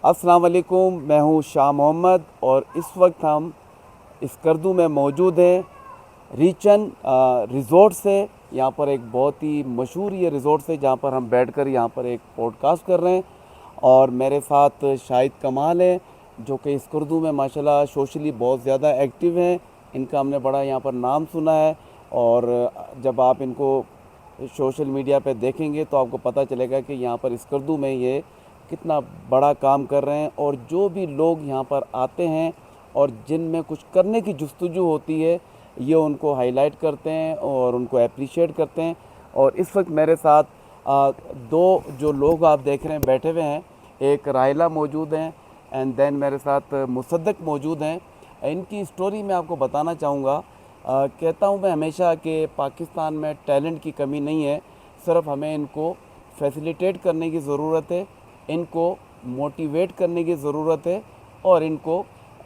अस्सलाम वालेकुम, मैं हूं शाह मोहम्मद और इस वक्त हम स्कर्दू में मौजूद हैं। रीचन रिज़ोर्ट से यहाँ पर एक बहुत ही मशहूर ये रिज़ोर्ट से जहाँ पर हम बैठकर यहाँ पर एक पॉडकास्ट कर रहे हैं। और मेरे साथ शाहिद कमाल है जो कि स्कर्दू में माशाल्लाह सोशली बहुत ज़्यादा एक्टिव हैं। इनका हमने बड़ा यहाँ पर नाम सुना है और जब आप इनको सोशल मीडिया पे देखेंगे तो आपको पता चलेगा कि यहाँ पर स्कर्दू में ये कितना बड़ा काम कर रहे हैं। और जो भी लोग यहाँ पर आते हैं और जिनमें कुछ करने की जुस्तजू होती है ये उनको हाईलाइट करते हैं और उनको अप्रिशिएट करते हैं। और इस वक्त मेरे साथ दो जो लोग आप देख रहे हैं बैठे हुए हैं, एक राहिला मौजूद हैं एंड देन मेरे साथ मुसद्दक मौजूद हैं। इनकी स्टोरी मैं आपको बताना चाहूँगा। कहता हूँ मैं हमेशा कि पाकिस्तान में टैलेंट की कमी नहीं है, सिर्फ हमें इनको फैसिलिटेट करने की ज़रूरत है, इनको मोटिवेट करने की ज़रूरत है और इनको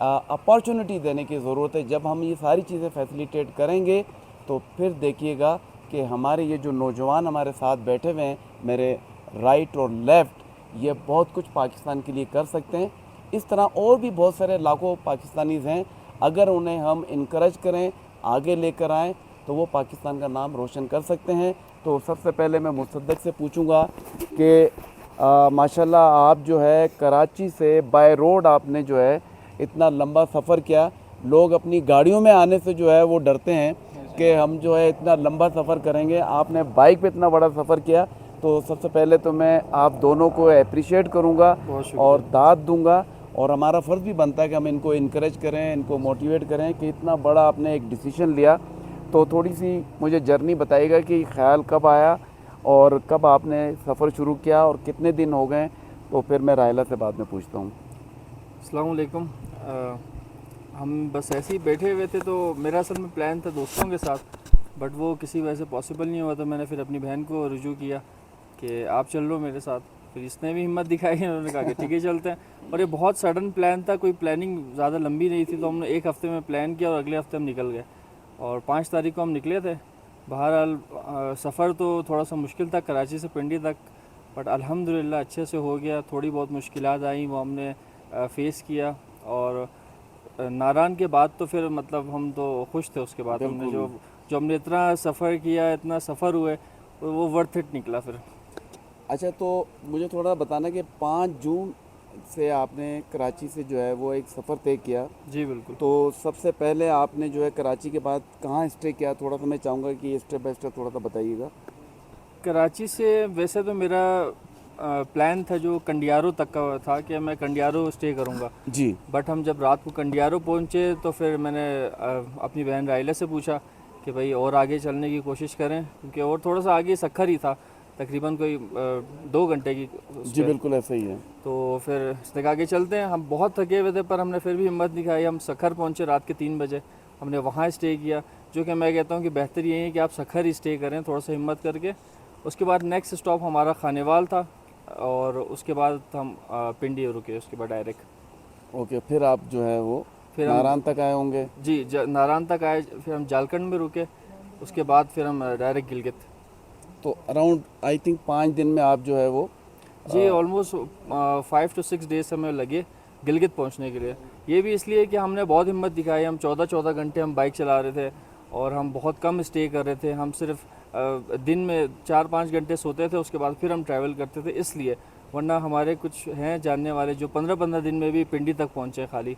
अपॉर्चुनिटी देने की ज़रूरत है। जब हम ये सारी चीज़ें फैसिलिटेट करेंगे तो फिर देखिएगा कि हमारे ये जो नौजवान हमारे साथ बैठे हुए हैं, मेरे राइट और लेफ़्ट, ये बहुत कुछ पाकिस्तान के लिए कर सकते हैं। इस तरह और भी बहुत सारे लाखों पाकिस्तानीज़ हैं, अगर उन्हें हम इनकरेज करें, आगे लेकर आएँ तो वो पाकिस्तान का नाम रोशन कर सकते हैं। तो सबसे पहले मैं मुसद्दक से पूछूंगा कि माशाल्लाह आप जो है कराची से बाय रोड आपने जो है इतना लंबा सफ़र किया। लोग अपनी गाड़ियों में आने से जो है वो डरते हैं कि हम जो है इतना लंबा सफ़र करेंगे, आपने बाइक पे इतना बड़ा सफ़र किया। तो सबसे पहले तो मैं आप दोनों को अप्रिशिएट करूँगा और दाद दूँगा और हमारा फ़र्ज़ भी बनता है कि हम इनको इनकरेज करें, इनको मोटिवेट करें कि इतना बड़ा आपने एक डिसीजन लिया। तो थोड़ी सी मुझे जर्नी बताइएगा कि ख्याल कब आया और कब आपने सफ़र शुरू किया और कितने दिन हो गए। तो फिर मैं राहिला से बाद में पूछता हूँ। अस्सलाम वालेकुम। हम बस ऐसे ही बैठे हुए थे तो मेरा असल में प्लान था दोस्तों के साथ, बट वो किसी वजह से पॉसिबल नहीं हुआ। तो मैंने फिर अपनी बहन को रुजू किया कि आप चल लो मेरे साथ। फिर इसने भी हिम्मत दिखाई, उन्होंने कहा कि ठीक है चलते हैं। और ये बहुत सडन प्लान था, कोई प्लानिंग ज़्यादा लंबी नहीं थी। तो हमने एक हफ़्ते में प्लान किया और अगले हफ्ते हम निकल गए और 5 तारीख को हम निकले थे। बहरहाल सफ़र तो थोड़ा सा मुश्किल था कराची से पिंडी तक, बट अल्हम्दुलिल्लाह अच्छे से हो गया। थोड़ी बहुत मुश्किलात आई वो हमने फ़ेस किया और नारान के बाद तो फिर मतलब हम तो खुश थे। उसके बाद हमने जो हमने इतना सफ़र किया, इतना सफ़र हुए, तो वो वर्थ इट निकला फिर। अच्छा, तो मुझे थोड़ा बताना कि 5 जून से आपने कराची से जो है वो एक सफ़र तय किया। जी बिल्कुल। तो सबसे पहले आपने जो है कराची के बाद कहाँ स्टे किया, थोड़ा सा मैं चाहूँगा कि स्टेप बाय स्टेप थोड़ा सा बताइएगा। कराची से वैसे तो मेरा प्लान था जो कंडियारो तक का था कि मैं कंडियारो स्टे करूँगा जी। बट हम जब रात को कंडियारो पहुँचे तो फिर मैंने अपनी बहन राइला से पूछा कि भाई और आगे चलने की कोशिश करें, क्योंकि और थोड़ा सा आगे सखर ही था, तकरीबन कोई 2 घंटे की जी बिल्कुल ऐसा ही है। तो फिर इसने कहा कि चलते हैं। हम बहुत थके हुए थे पर हमने फिर भी हिम्मत दिखाई। हम सखर पहुँचे रात के 3 बजे, हमने वहाँ स्टे किया, जो कि मैं कहता हूँ कि बेहतर यही है कि आप सखर ही स्टे करें थोड़ा सा हिम्मत करके। उसके बाद नेक्स्ट स्टॉप हमारा खानेवाल था और उसके बाद हम पिंडी रुके उसके बाद डायरेक्ट। ओके, फिर आप जो है वो फिर नारान हम तक आए होंगे। जी नारान तक आए, फिर हम जालकंड में रुके, उसके बाद फिर हम डायरेक्ट गिलगित। तो अराउंड आई थिंक 5 दिन में आप जो है वो जी ऑलमोस्ट 5 to 6 डेज हमें लगे गिलगित पहुंचने के लिए। ये भी इसलिए कि हमने बहुत हिम्मत दिखाई। हम 14-14 घंटे हम बाइक चला रहे थे और हम बहुत कम स्टे कर रहे थे। हम सिर्फ दिन में 4-5 घंटे सोते थे, उसके बाद फिर हम ट्रैवल करते थे इसलिए। वरना हमारे कुछ हैं जानने वाले जो 15-15 दिन में भी पिंडी तक पहुँचे खाली।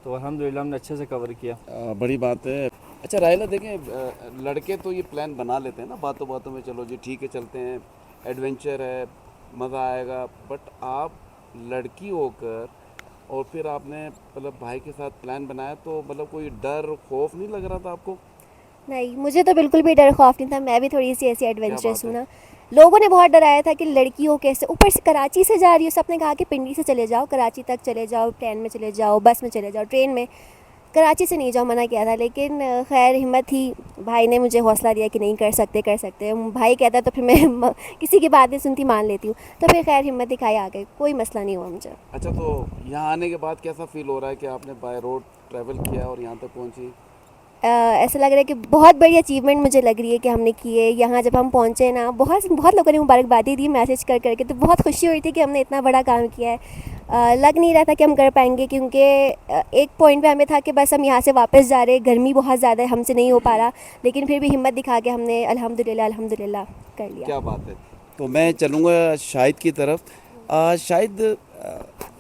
तो अल्हम्दुलिल्लाह हमने अच्छे से कवर किया। बड़ी बात है। अच्छा राहिला, देखें लड़के तो ये प्लान बना लेते हैं ना बातों बातों में, चलो जी ठीक है चलते हैं, एडवेंचर है, मज़ा आएगा। बट आप लड़की होकर और फिर आपने मतलब भाई के साथ प्लान बनाया, तो मतलब कोई डर खौफ नहीं लग रहा था आपको? नहीं, मुझे तो बिल्कुल भी डर खौफ नहीं था। मैं भी थोड़ी सी ऐसी क्या एडवेंचरस बात हूँ है। ना। लोगों ने बहुत डराया था कि लड़की हो कैसे, ऊपर से कराची से जा रही हो। सबने कहा कि पिंडी से चले जाओ, कराची तक चले जाओ, ट्रेन में चले जाओ, बस में चले जाओ, ट्रेन में, कराची से नहीं जाओ, मना किया था। लेकिन खैर हिम्मत थी, भाई ने मुझे हौसला दिया कि नहीं कर सकते कर सकते। भाई कहता तो फिर मैं किसी की बात नहीं सुनती, मान लेती हूँ। तो फिर खैर हिम्मत दिखाई, आ गए, कोई मसला नहीं हुआ मुझे। अच्छा, तो यहाँ आने के बाद कैसा फील हो रहा है कि आपने बाय रोड ट्रैवल किया और यहाँ तक पहुँची? ऐसा लग रहा है कि बहुत बड़ी अचीवमेंट मुझे लग रही है कि हमने की है। यहाँ जब हम पहुँचे ना, बहुत बहुत लोगों ने मुबारकबादी दी मैसेज कर करके, तो बहुत खुशी हुई थी कि हमने इतना बड़ा काम किया है। लग नहीं रहा था कि हम कर पाएंगे, क्योंकि एक पॉइंट पे हमें था कि बस हम यहाँ से वापस जा रहे, गर्मी बहुत ज़्यादा है, हमसे नहीं हो पा रहा, लेकिन फिर भी हिम्मत दिखा के हमने अल्हम्दुलिल्लाह अल्हम्दुलिल्लाह कर लिया। क्या बात है। तो मैं चलूँगा शाहिद की तरफ। शाहिद,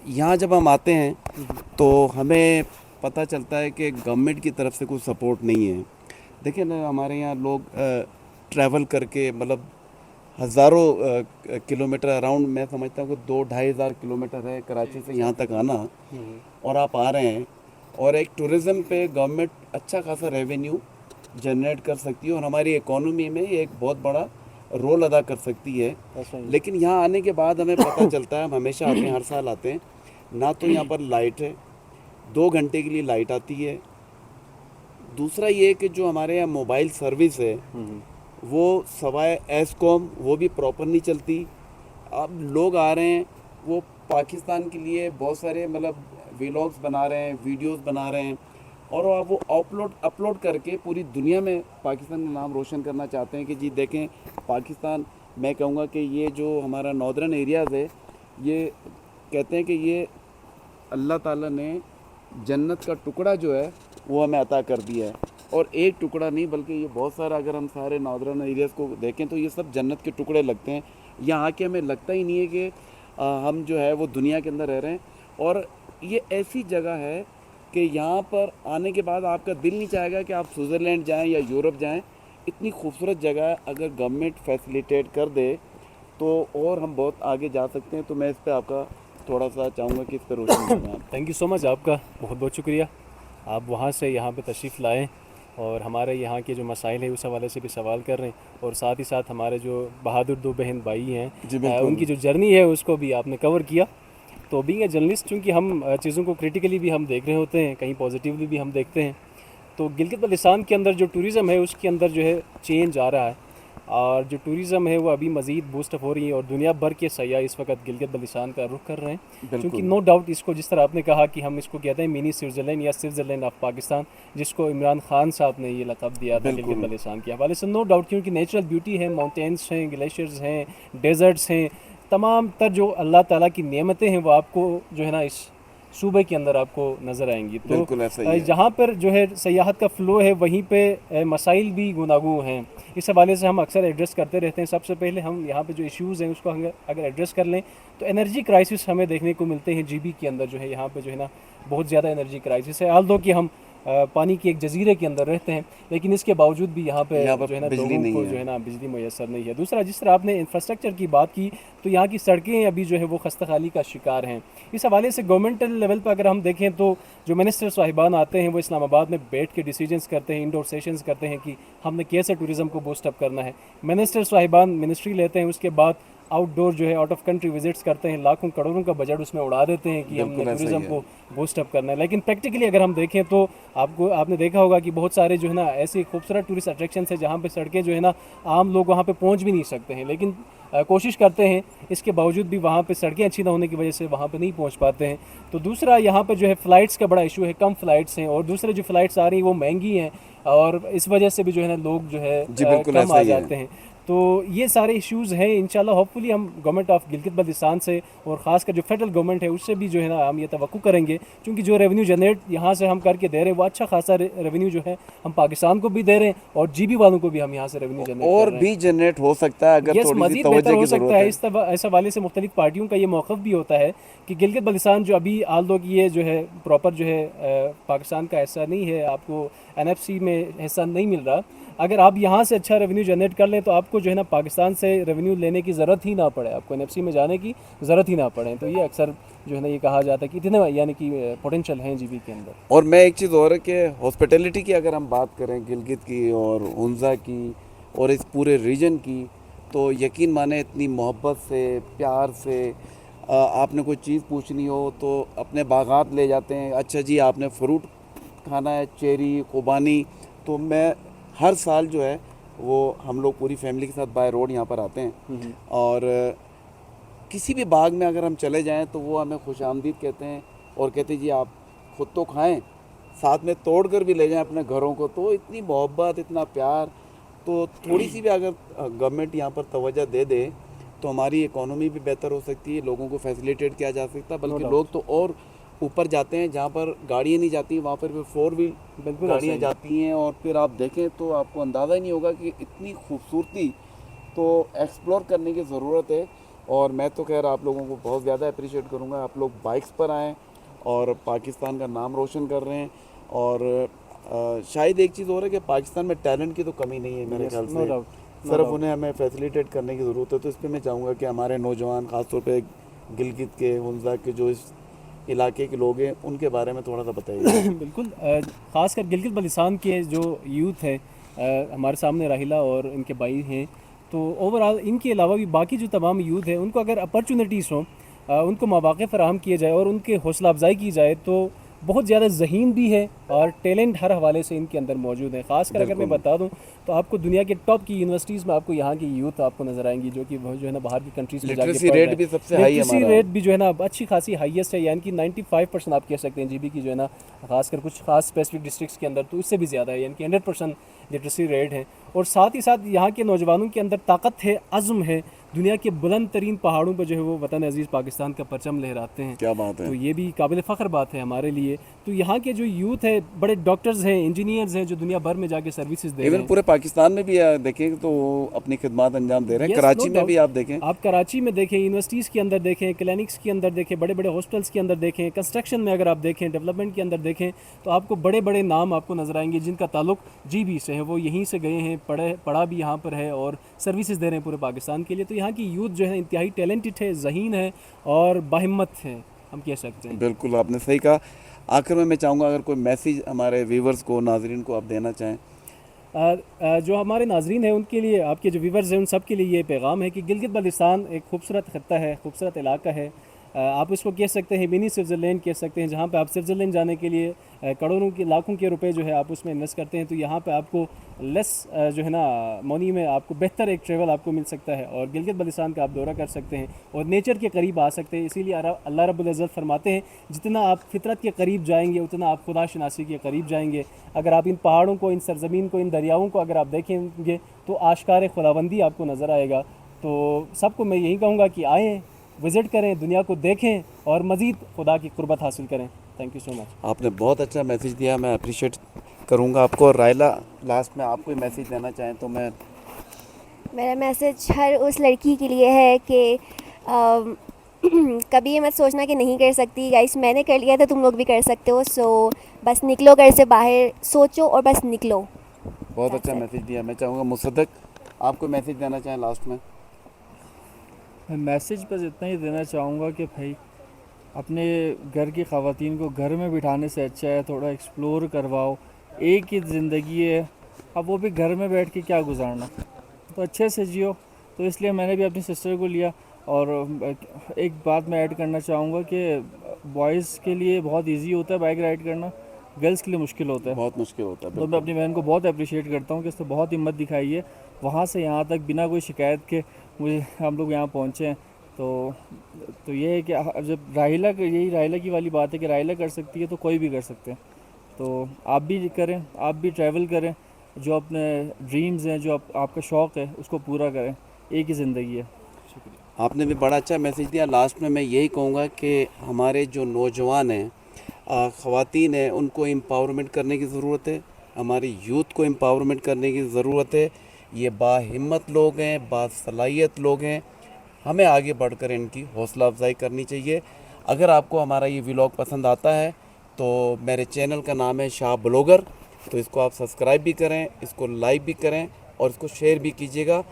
यहाँ जब हम आते हैं तो हमें पता चलता है कि गवर्नमेंट की तरफ से कोई सपोर्ट नहीं है। देखिए ना, हमारे यहाँ लोग ट्रैवल करके मतलब हज़ारों किलोमीटर अराउंड, मैं समझता हूँ कि 2-2.5 हज़ार किलोमीटर है कराची से यहाँ तक आना, और आप आ रहे हैं। और एक टूरिज़्म पे गवर्नमेंट अच्छा खासा रेवेन्यू जनरेट कर सकती है और हमारी इकोनॉमी में ये एक बहुत बड़ा रोल अदा कर सकती है। लेकिन यहाँ आने के बाद हमें पता चलता है, हम हमेशा आते हैं, हर साल आते हैं, ना तो यहाँ पर लाइट है, 2 घंटे के लिए लाइट आती है। दूसरा ये कि जो हमारे यहाँ मोबाइल सर्विस है वो सवाए एसकॉम वो भी प्रॉपर नहीं चलती। अब लोग आ रहे हैं, वो पाकिस्तान के लिए बहुत सारे मतलब व्लॉग्स बना रहे हैं, वीडियोस बना रहे हैं, और अब वो अपलोड करके पूरी दुनिया में पाकिस्तान का नाम रोशन करना चाहते हैं कि जी देखें पाकिस्तान। मैं कहूँगा कि ये जो हमारा नॉर्दर्न एरियाज़ है, ये कहते हैं कि ये अल्लाह ताला ने जन्नत का टुकड़ा जो है वो हमें अता कर दिया है। और एक टुकड़ा नहीं बल्कि ये बहुत सारा, अगर हम सारे नॉर्दर्न एरियाज़ को देखें तो ये सब जन्नत के टुकड़े लगते हैं। यहाँ आके हमें लगता ही नहीं है कि हम जो है वो दुनिया के अंदर रह रहे हैं। और ये ऐसी जगह है कि यहाँ पर आने के बाद आपका दिल नहीं चाहेगा कि आप स्विट्ज़रलैंड जाएं या यूरोप जाएं। इतनी खूबसूरत जगह है, अगर गवर्नमेंट फैसिलिटेट कर दे तो और हम बहुत आगे जा सकते हैं। तो मैं इस पर आपका थोड़ा सा चाहूँगा कि इस पर रोशनी करें आप। थैंक यू सो मच, आपका बहुत बहुत शुक्रिया। आप वहाँ से यहाँ पे तशरीफ़ लाएँ और हमारे यहाँ के जो मसाइल है उस हवाले से भी सवाल कर रहे हैं, और साथ ही साथ हमारे जो बहादुर 2 बहन भाई जी, हैं बिल्कुल। उनकी जो जर्नी है उसको भी आपने कवर किया। तो बीइंग ए जर्नलिस्ट, चूँकि हम चीज़ों को क्रिटिकली भी हम देख रहे होते हैं, कहीं पॉजिटिवली भी हम देखते हैं, तो गिलगित बल्तिस्तान के अंदर जो टूरिज़म है उसके अंदर जो है चेंज आ रहा है, और जो टूरिज़म है वो अभी मज़ीद बूस्टअप हो रही है, और दुनिया भर के सयाह इस वक्त गिलगित बल्तिस्तान का रुख कर रहे हैं। क्योंकि नो डाउट इसको, जिस तरह आपने कहा कि हम इसको कहते हैं मिनी स्विट्ज़रलैंड या स्विट्ज़रलैंड ऑफ पाकिस्तान, जिसको इमरान खान साहब ने ये लक़ब दिया था गिलगित बल्तिस्तान के हवाले से, नो डाउट, क्योंकि नेचुरल ब्यूटी है, माउंटेन्स हैं, ग्लेशियर्स हैं, डेजर्ट्स हैं, तमाम तर जो अल्लाह ताला की नेमतें हैं वो आपको जो है ना इस सूबे के अंदर आपको नज़र आएंगी। बिल्कुल ऐसा ही है। जहाँ पर जो है सयाहत का फ़्लो है वहीं पे मसाइल भी गुनागू हैं। इस हवाले से हम अक्सर एड्रेस करते रहते हैं। सबसे पहले हम यहाँ पे जो इश्यूज़ हैं उसको अगर एड्रेस कर लें तो एनर्जी क्राइसिस हमें देखने को मिलते हैं। जीबी के अंदर जो है यहाँ पे जो है ना बहुत ज़्यादा एनर्जी क्राइसिस है। आल्दो कि हम पानी के एक जजीरे के अंदर रहते हैं, लेकिन इसके बावजूद भी यहाँ पे जो है ना बिजली लोगों नहीं को है। जो है ना बिजली मैसर नहीं है। दूसरा, जिस तरह आपने इंफ्रास्ट्रक्चर की बात की, तो यहाँ की सड़कें अभी जो है वो खस्ताहाली का शिकार हैं। इस हवाले से गवर्नमेंटल लेवल पर अगर हम देखें तो जो मिनिस्टर साहिबान आते हैं वो इस्लामाबाद में बैठ के डिसीजंस करते हैं, इंडोर सेशंस करते हैं कि हमने कैसे टूरिज़म को बूस्टअप करना है। मिनिस्टर साहिबान मिनिस्ट्री लेते हैं, उसके बाद आउटडोर जो है आउट ऑफ कंट्री विजिट्स करते हैं, लाखों करोड़ों का बजट उसमें उड़ा देते हैं कि हमने बिल्कुल ऐसा ही टूरिज़म है। को बूस्टअप करना है। लेकिन प्रैक्टिकली अगर हम देखें तो आपने देखा होगा कि बहुत सारे जो है ना ऐसे खूबसूरत टूरिस्ट अट्रैक्शन है जहाँ पे सड़कें जो है ना आम लोग वहाँ पे पहुँच भी नहीं सकते हैं, लेकिन कोशिश करते हैं, इसके बावजूद भी वहाँ पे सड़कें अच्छी ना होने की वजह से वहाँ पे नहीं पहुँच पाते हैं। तो दूसरा, यहाँ पे जो है फ़्लाइट्स का बड़ा इशू है, कम फ़्लाइट्स हैं, और दूसरे जो फ़्लाइट्स आ रही हैं वो महंगी हैं, और इस वजह से भी जो है ना लोग जो है जी, बिल्कुल कम ऐसा आ ही है। जाते हैं। तो ये सारे इश्यूज़ हैं। इंशाल्लाह होपफुली हम गवर्नमेंट ऑफ गिलगित बल्तिस्तान से और ख़ासकर जो फेडरल गवर्नमेंट है उससे भी जो है ना हम ये तवक्कुह करेंगे, क्योंकि जो रेवेन्यू जनरेट यहाँ से हम करके दे रहे हैं वो अच्छा खासा रेवेन्यू जो है हम पाकिस्तान को भी दे रहे हैं, और जीबी वालों को भी हम यहाँ से रेवेन्यू जनरेट और कर रहे हैं। भी जनरेट हो सकता है अगर यस, थोड़ी सी मज़ीद बेहतर तवज्जो हो की सकता ज़रूरत है। है। इस हवाले से मुख्तलिफ पार्टियों का ये मौक़िफ़ भी होता है कि गिलगित बल्तिस्तान जो अभी आल्दो की ये जो है प्रॉपर जो है पाकिस्तान का हिस्सा नहीं है, आपको NFC में हिस्सा नहीं मिल रहा, अगर आप यहाँ से अच्छा रेवेन्यू जनरेट कर लें तो आपको जो है ना पाकिस्तान से रेवेन्यू लेने की ज़रूरत ही ना पड़े, आपको NFC में जाने की ज़रूरत ही ना पड़े। तो ये अक्सर जो है ना ये कहा जाता है कि इतने यानी कि पोटेंशियल हैं जीबी के अंदर। और मैं एक चीज़ और है कि हॉस्पिटैलिटी की अगर हम बात करें गिलगित की और हुंज़ा की और इस पूरे रीजन की, तो यकीन माने इतनी मोहब्बत से, प्यार से आपने कोई चीज़ पूछनी हो तो अपने बागात ले जाते हैं। अच्छा जी आपने फ्रूट खाना है, चेरी, खुबानी, तो मैं हर साल जो है वो हम लोग पूरी फैमिली के साथ बाय रोड यहाँ पर आते हैं, और किसी भी बाग में अगर हम चले जाएं तो वो हमें खुशामदीद कहते हैं और कहते हैं जी आप खुद तो खाएं साथ में तोड़ कर भी ले जाएं अपने घरों को, तो इतनी मोहब्बत, इतना प्यार, तो थोड़ी सी भी अगर गवर्नमेंट यहाँ पर तवज्जो दे दे तो हमारी इकोनॉमी भी बेहतर हो सकती है, लोगों को फैसिलिटेट किया जा सकता है, बल्कि लोग तो और ऊपर जाते हैं जहाँ पर गाड़ियाँ नहीं जाती, वहाँ पर फिर 4 व्हील बिल्कुल गाड़ियाँ ऐसा ही। जाती हैं, और फिर आप देखें तो आपको अंदाज़ा ही नहीं होगा कि इतनी खूबसूरती तो एक्सप्लोर करने की ज़रूरत है। और मैं तो खैर आप लोगों को बहुत ज़्यादा अप्रिशिएट करूँगा, आप लोग बाइक्स पर आएँ और पाकिस्तान का नाम रोशन कर रहे हैं। और शायद एक चीज़ और है कि पाकिस्तान में टैलेंट की तो कमी नहीं है मेरे Yes, ख्याल no से, doubt, no सिर्फ doubt. उन्हें हमें फैसिलिटेट करने की ज़रूरत है। तो इस पर मैं चाहूँगा कि हमारे नौजवान, ख़ासतौर पे गिलगित के, हुंज़ा के जो इस इलाके के लोग हैं, उनके बारे में थोड़ा सा बताइए। बिल्कुल, ख़ासकर गिलगित बल्तिस्तान के जो यूथ है, हमारे सामने राहिला और इनके भाई हैं, तो ओवरऑल इनके अलावा भी बाकी जो तमाम यूथ है उनको अगर अपॉर्चुनिटीज़ हों, उनको मौक़े फ़राहम किए जाए और उनके हौसला अफजाई की जाए, तो बहुत ज़्यादा ज़हीन भी है और टैलेंट हर हवाले से इनके अंदर मौजूद है। ख़ासकर अगर मैं बता दूं तो आपको दुनिया के टॉप की यूनिवर्सिटीज़ में आपको यहाँ की यूथ आपको नज़र आएंगी, जो कि जो है ना बाहर की कंट्रीज़ में जाके लिटरेसी पढ़ रेट रहे भी हैं। सबसे हाई लिटरेसी हमारा। रेट भी जो है ना अच्छी खासी हाईएस्ट है, यानी कि 95% आप कह सकते हैं जीबी की जो है ना, खासकर कुछ खास स्पेसिफिक डिस्ट्रिक्ट्स के अंदर तो इससे भी ज़्यादा है, यानी कि 100% लिटरेसी रेट है। और साथ ही साथ यहाँ के नौजवानों के अंदर ताकत है, अज़्म है, दुनिया के बुलंद तरीन पहाड़ों पर जो है वो वतन अजीज़ पाकिस्तान का परचम लहराते हैं। क्या बात है। तो ये भी काबिल फ़ख्र बात है हमारे लिए। तो यहाँ के जो यूथ है, बड़े डॉक्टर्स हैं, इंजीनियर्स हैं, जो दुनिया भर में जाके सर्विसेज दे रहे इवन हैं। पूरे पाकिस्तान में भी देखें तो वो अपनी खिदमत अंजाम दे रहे हैं। Yes, कराची no में भी doubt. आप देखें, आप कराची में देखें, यूनिवर्सिटीज़ के अंदर देखें, क्लिनिक्स के अंदर देखें, बड़े बड़े हॉस्पिटल्स के अंदर देखें, कंस्ट्रक्शन में अगर आप देखें, डेवलपमेंट के अंदर देखें, तो आपको बड़े बड़े नाम आपको नज़र आएंगे जिनका ताल्लुक जीबी से है। वो यहीं से गए हैं, पढ़ा भी यहाँ पर है और सर्विसेज दे रहे हैं पूरे पाकिस्तान के लिए। तो यहाँ की यूथ जो है इंतहाई टैलेंटेड है, ज़हीन है और बाहिम्मत है, हम कह सकते हैं। बिल्कुल आपने सही कहा। आखिर में मैं चाहूँगा अगर कोई मैसेज हमारे व्यूवर्स को, नाजरीन को आप देना चाहें। जो हमारे नाजरीन हैं उनके लिए, आपके जो व्यूवर्स हैं उन सब के लिए ये पैगाम है कि गिलगित बल्तिस्तान एक खूबसूरत खत्ता है, खूबसूरत इलाका है। आप इसको कह सकते हैं मिनी स्विट्ज़रलैंड कह सकते हैं, जहाँ पे आप स्विट्ज़रलैंड जाने के लिए करोड़ों के, लाखों के रुपए जो है आप उसमें इन्वेस्ट करते हैं, तो यहाँ पे आपको लेस जो है ना मनी में आपको बेहतर एक ट्रैवल आपको मिल सकता है और गिलगित बल्तिस्तान का आप दौरा कर सकते हैं और नेचर के करीब आ सकते हैं। इसीलिए अल्लाह रब्बुल इज़्ज़त फरमाते हैं जितना आप फितरत के करीब जाएंगे उतना आप खुदा शनासी के करीब जाएंगे। अगर आप इन पहाड़ों को, इन सरजमीन को, इन दरियाओं को अगर आप देखेंगे तो आश्कार खुदाबंदी आपको नज़र आएगा। तो सबको मैं यही कहूँगा कि आएँ, विज़िट करें, दुनिया को देखें और मज़ीद खुदा की कुर्बत हासिल करें। Thank you so much. आपने बहुत अच्छा मैसेज दिया, मैं अप्रिशिएट करूँगा आपको। और रायला, लास्ट में आप कोई मैसेज देना चाहें तो मैं। मेरा मैसेज हर उस लड़की के लिए है कि कभी ये मत सोचना कि नहीं कर सकती। गाइस, मैंने कर लिया था, तुम लोग भी कर सकते हो। सो बस निकलो घर से बाहर, सोचो और बस निकलो। बहुत That's अच्छा it. मैसेज दिया। मैं चाहूँगा मुसद्दक आप कोई मैसेज देना चाहें लास्ट में। मैं मैसेज बस इतना ही देना चाहूँगा कि भाई अपने घर की ख़वातीन को घर में बिठाने से अच्छा है थोड़ा एक्सप्लोर करवाओ। एक ही ज़िंदगी है, अब वो भी घर में बैठ के क्या गुजारना, तो अच्छे से जियो। तो इसलिए मैंने भी अपनी सिस्टर को लिया। और एक बात मैं ऐड करना चाहूँगा कि बॉयज़ के लिए बहुत इजी होता है बाइक राइड करना, गर्ल्स के लिए मुश्किल होता है। बहुत मुश्किल होता है। तो मैं अपनी बहन को बहुत अप्रिशिएट करता हूँ कि उसने बहुत हिम्मत दिखाई है, वहाँ से यहाँ तक बिना कोई शिकायत के मुझे हम लोग यहाँ पहुँचे हैं। तो ये है कि जब राहिला की वाली बात है कि राहिला कर सकती है तो कोई भी कर सकते हैं। तो आप भी करें, आप भी ट्रैवल करें, जो अपने ड्रीम्स हैं, जो आपका शौक़ है उसको पूरा करें। एक ही ज़िंदगी है। शुक्रिया। आपने भी बड़ा अच्छा मैसेज दिया। लास्ट में मैं यही कहूँगा कि हमारे जो नौजवान हैं, ख़वातीन हैं, उनको एम्पावरमेंट करने की ज़रूरत है। हमारी यूथ को एम्पावरमेंट करने की ज़रूरत है। ये बाहिम्मत लोग हैं, बासलाहियत लोग हैं, हमें आगे बढ़कर इनकी हौसला अफजाई करनी चाहिए। अगर आपको हमारा ये व्लॉग पसंद आता है तो मेरे चैनल का नाम है शाह ब्लॉगर, तो इसको आप सब्सक्राइब भी करें, इसको लाइक भी करें और इसको शेयर भी कीजिएगा।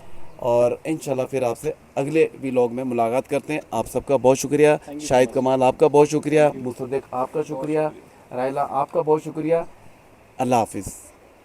और इंशाल्लाह फिर आपसे अगले व्लॉग में मुलाकात करते हैं। आप सबका बहुत शुक्रिया। शाहिद कमाल आपका बहुत शुक्रिया। मुसद्दिक आपका शुक्रिया। रायला आपका बहुत शुक्रिया। अल्लाह हाफिज़।